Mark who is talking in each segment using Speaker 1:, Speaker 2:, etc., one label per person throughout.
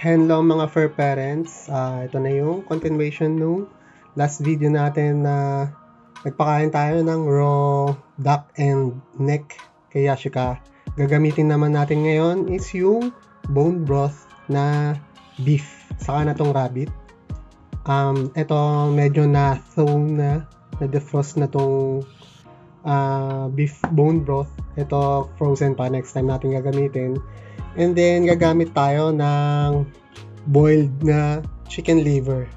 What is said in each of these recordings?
Speaker 1: Hello mga fur parents, ito na yung continuation nung last video natin na nagpakain tayo ng raw duck and neck kay Yashika. Gagamitin naman natin ngayon is yung bone broth na beef, saka na tong rabbit. Ito medyo na-thaw na defrost na tong beef bone broth. Ito frozen pa, next time natin gagamitin. And then, gagamit tayo ng boiled na chicken liver.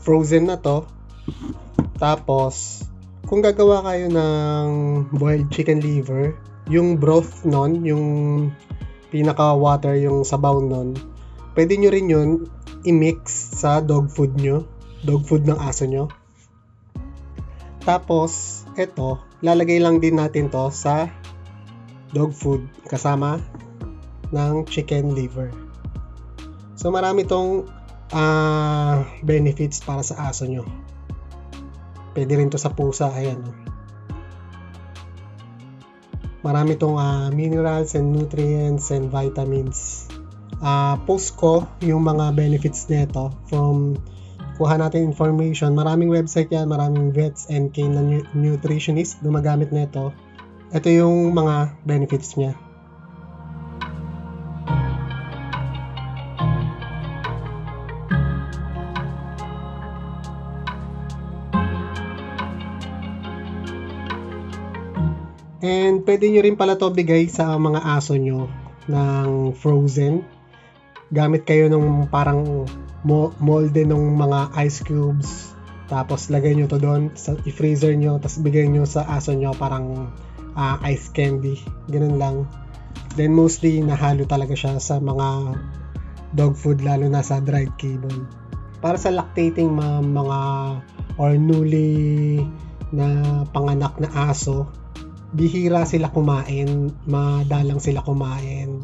Speaker 1: Frozen na to. Tapos, kung gagawa kayo ng boiled chicken liver, yung broth nun, yung pinaka-water, yung sabaw nun, pwede nyo rin yun i-mix sa dog food nyo, dog food ng aso nyo. Tapos, ito, lalagay lang din natin to sa dog food kasama ng chicken liver. So marami tong benefits para sa aso nyo. Pwede rin to sa pusa, ayan. Marami tong minerals and nutrients and vitamins. Post ko yung mga benefits nito from kuha natin information. Maraming website yan, maraming vets and canine nutritionist gumagamit nito. Ito yung mga benefits niya. And pwede nyo rin pala to bigay sa mga aso nyo ng frozen. Gamit kayo ng parang molde ng mga ice cubes. Tapos lagay nyo to doon, i-freezer nyo, tapos bigay nyo sa aso nyo parang ice candy, ganun lang. Then mostly nahalo talaga siya sa mga dog food, lalo na sa dried kibble. Para sa lactating mga or newly na panganak na aso, bihira sila kumain, madalang sila kumain.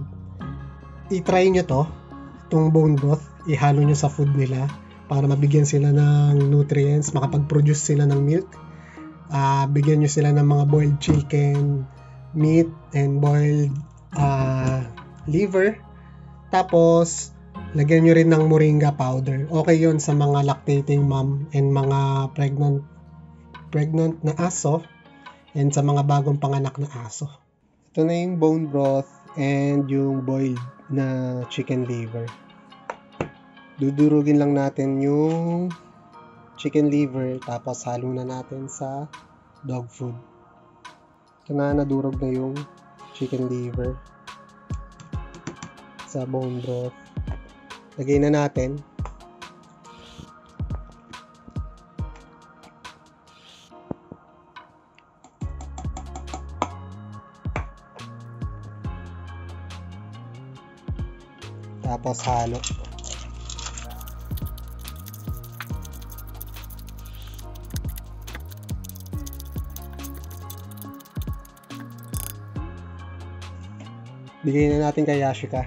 Speaker 1: I-try nyo itong bone broth, ihalo nyo sa food nila para mabigyan sila ng nutrients, makapag-produce sila ng milk. Bigyan nyo sila ng mga boiled chicken, meat, and boiled liver. Tapos, lagyan nyo rin ng moringa powder. Okay yon sa mga lactating mom and mga pregnant na aso and sa mga bagong panganak na aso. Ito na yung bone broth and yung boiled na chicken liver. Dudurugin lang natin yung chicken liver, tapos halo na natin sa dog food. Ito na, nadurog na yung chicken liver sa bone broth. Lagay na natin. Tapos halo. Bigay na natin kay Yashika.